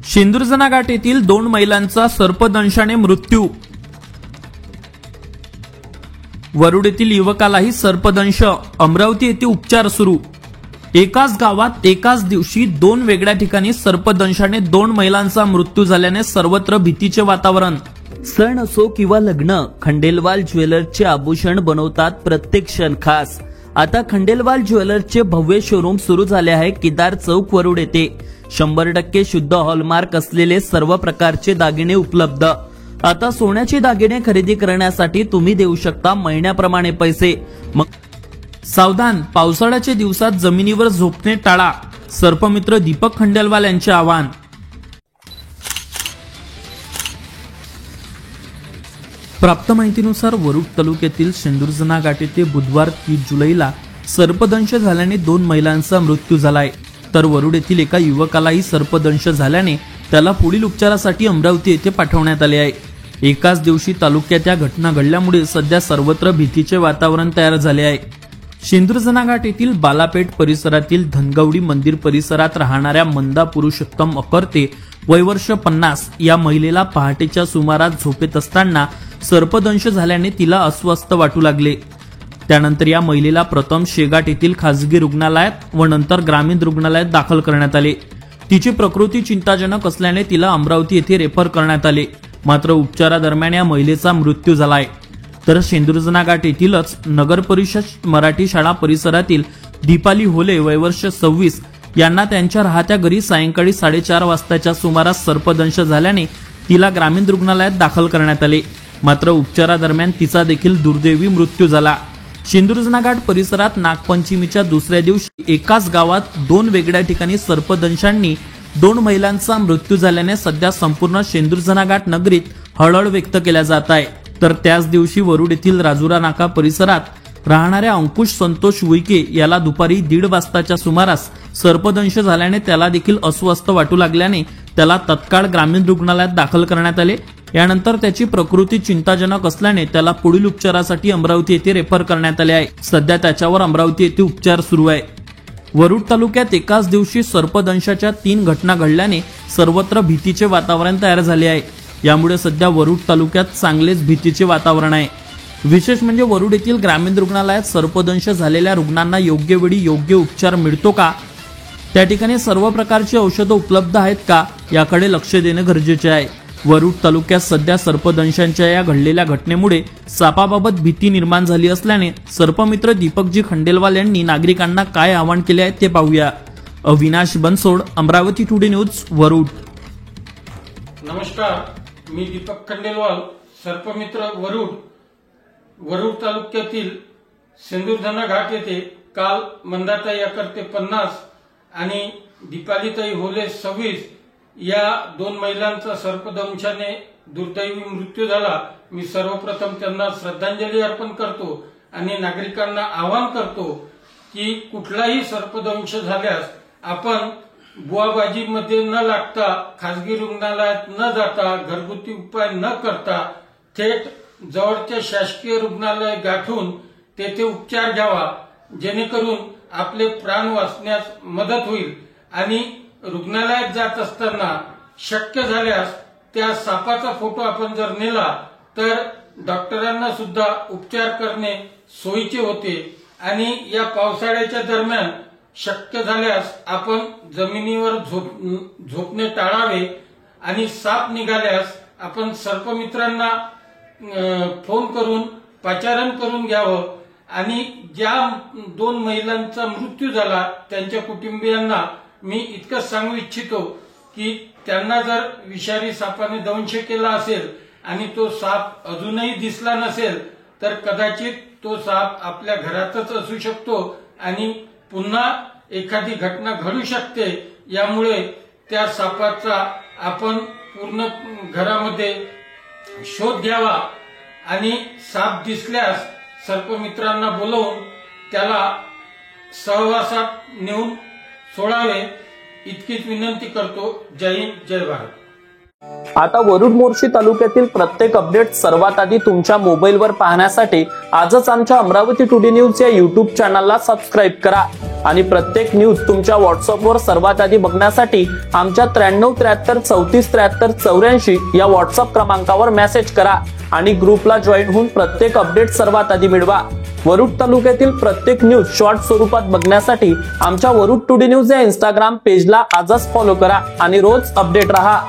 शेंदुरजना घाट येथील 2 महिलांचा सर्पदंशाने मृत्यू। वरुड येथील युवकालाही सर्पदंश, अमरावती येथे उपचार सुरू। एकाच गावात एकाच दिवशी 2 वेगळ्या ठिकाणी सर्पदंशाने 2 महिलांचा मृत्यू झाल्याने सर्वत्र भीतीचे वातावरण। सण असो किंवा लग्न, खंडेलवाल ज्वेलर्सचे आभूषण बनवतात प्रत्येक क्षण खास। आता खंडेलवाल ज्वेलर्सचे भव्य शोरूम सुरू झाले आहे केदार चौक वरुड येथे। 100% शुद्ध हॉलमार्क असलेले सर्व प्रकारचे दागिने उपलब्ध। आता सोन्याचे दागिने खरेदी करण्यासाठी तुम्ही देऊ शकता महिन्याप्रमाणे पैसे। मग सावधान, पावसाळ्याच्या दिवसात जमिनीवर झोपणे टाळा, सर्पमित्र दीपक खंडेलवाल यांचे आवाहन। प्राप्त माहितीनुसार वरुड तालुक्यातील शेंदुरजना घाट येथे बुधवार 30 जुलैला सर्पदंश झाल्याने 2 महिलांचा मृत्यू झालाय, तर वरुड येथील एका युवकालाही सर्पदंश झाल्याने त्याला पुढील उपचारासाठी अमरावती येथे पाठवण्यात आले आहे। एकाच दिवशी तालुक्यात या घटना घडल्यामुळे सध्या सर्वत्र भीतीचे वातावरण तयार झाले आहे। शेंदुरजना घाट येथील बालापेठ परिसरातील धनगवडी मंदिर परिसरात राहणाऱ्या मंदा पुरुषोत्तम अपर्ते वय वर्ष 50 या महिलेला पहाटेच्या सुमारास झोपेत असताना सर्पदंश झाल्याने तिला अस्वस्थ वाटू लागले। त्यानंतर या महिलेला प्रथम शेगाट येथील खासगी रुग्णालयात व नंतर ग्रामीण रुग्णालयात दाखल करण्यात आले। तिची प्रकृती चिंताजनक असल्याने तिला अमरावती येथे रेफर करण्यात आले, मात्र उपचारादरम्यान या महिलेचा मृत्यू झालाय। तर शेंदुरजना घाट येथीलच नगर परिषद मराठी शाळा परिसरातील दीपाली होले वय वर्ष 26 यांना त्यांच्या राहत्या घरी सायंकाळी 4:30 वाजताच्या सुमारास सर्पदंश झाल्याने तिला ग्रामीण रुग्णालयात दाखल करण्यात आले, मात्र उपचारादरम्यान तिचा देखील दुर्दैवी मृत्यू झाला। शेंदुरजना घाट परिसरात नागपंचमीच्या दुसऱ्या दिवशी एकाच गावात 2 वेगळ्या ठिकाणी सर्पदंशांनी 2 महिलांचा मृत्यू झाल्याने सध्या संपूर्ण शेंदुरजना घाट नगरीत हळहळ व्यक्त केल्या जात आहे। तर त्याच दिवशी वरुड येथील राजुरा नाका परिसरात राहणाऱ्या अंकुश संतोष उईके याला दुपारी 1:30 वाजताच्या सुमारास सर्पदंश झाल्याने त्याला देखील अस्वस्थ वाटू लागल्याने त्याला तत्काळ ग्रामीण रुग्णालयात दाखल करण्यात आले। यानंतर त्याची प्रकृती चिंताजनक असल्याने त्याला पुढील उपचारासाठी अमरावती येथे रेफर करण्यात आले आहे। सध्या त्याच्यावर अमरावती येथे उपचार सुरू आहे। वरुड तालुक्यात एकाच दिवशी सर्पदंशाच्या 3 घटना घडल्याने सर्वत्र भीतीचे वातावरण तयार झाले आहे। यामुळे सध्या वरुड तालुक्यात चांगलेच भीतीचे वातावरण आहे। विशेष म्हणजे वरुड येथील ग्रामीण रुग्णालयात सर्पदंश झालेल्या रुग्णांना योग्य वेळी योग्य उपचार मिळतो का, त्या ठिकाणी सर्व प्रकारची औषधं उपलब्ध आहेत का, याकडे लक्ष देणे गरजेचे आहे। वरुड तालुक्यात सध्या सर्पदंशांच्या या घडलेल्या घटनेमुळे सापाबाबत भीती निर्माण झाली असल्याने सर्पमित्र दीपकजी खंडेलवाल यांनी नागरिकांना काय आवाहन केले आहे ते पाहूया। Avinash Bansod, Amravati today news, Warud. नमस्कार, मी दीपक खंडेलवाल, सर्पमित्र वरुड तालुक्यातील शेंदुरजना घाट येथे काल मंदाताई अकर्ते 50 आणि दीपालीताई होले 26 या 2 महिलांचा सर्पदंशाने दुर्दैवी मृत्यू झाला। मी सर्वप्रथम त्यांना श्रद्धांजली अर्पण करतो आणि नागरिकांना आवाहन करतो की कुठलाही सर्पदंश झाल्यास आपण बुवाबाजीमध्ये न लागता, खासगी रुग्णालयात न जाता, घरगुती उपाय न करता थेट जवळच्या शासकीय रुग्णालय गाठून तेथे उपचार घ्यावा, जेणेकरून आपले प्राण वाचण्यास मदत होईल। आणि रुग्णालयात जात असताना शक्य झाल्यास त्या सापाचा फोटो आपण जर नेला तर डॉक्टरांना सुद्धा उपचार करणे सोयीचे होते। आणि या पावसाळ्याच्या दरम्यान शक्य झाल्यास आपण जमिनीवर झोपणे टाळावे आणि साप निघाल्यास आपण सर्पमित्रांना फोन करून पाचारण करून घ्यावं। आणि ज्या 2 महिलांचा मृत्यू झाला त्यांच्या कुटुंबियांना मी इतकंच सांगू इच्छितो की त्यांना जर विषारी सापाने दंश केला असेल आणि तो साप अजूनही दिसला नसेल तर कदाचित तो साप आपल्या घरातच असू शकतो आणि पुन्हा एखादी घटना घडू शकते। यामुळे त्या सापाचा आपण पूर्ण घरामध्ये शोध घ्यावा आणि साप दिसल्यास सर्पमित्रांना बोलवून त्याला सहवासात नेऊन सोडावे, इतकीच विनंती करतो। जय हिंद, जय भारत। आता वरुड मोर्शी तालुक्यातील प्रत्येक अपडेट सर्वात आधी तुमच्या मोबाईलवर पाहण्यासाठी आजच आमच्या अमरावती टुडे न्यूज या युट्यूब चॅनलला सबस्क्राईब करा आणि प्रत्येक न्यूज तुमच्या व्हॉट्सअपवर सर्वात आधी बघण्यासाठी आमच्या 9373343384 या व्हॉट्सअप क्रमांकावर मेसेज करा आणि ग्रुपला जॉईन होऊन प्रत्येक अपडेट सर्वात आधी मिळवा। वरुड तालुक्यातील प्रत्येक न्यूज शॉर्ट स्वरूपात बघण्यासाठी आमच्या वरुड टुडे न्यूज या इंस्टाग्राम पेजला आजच फॉलो करा आणि रोज अपडेट रहा।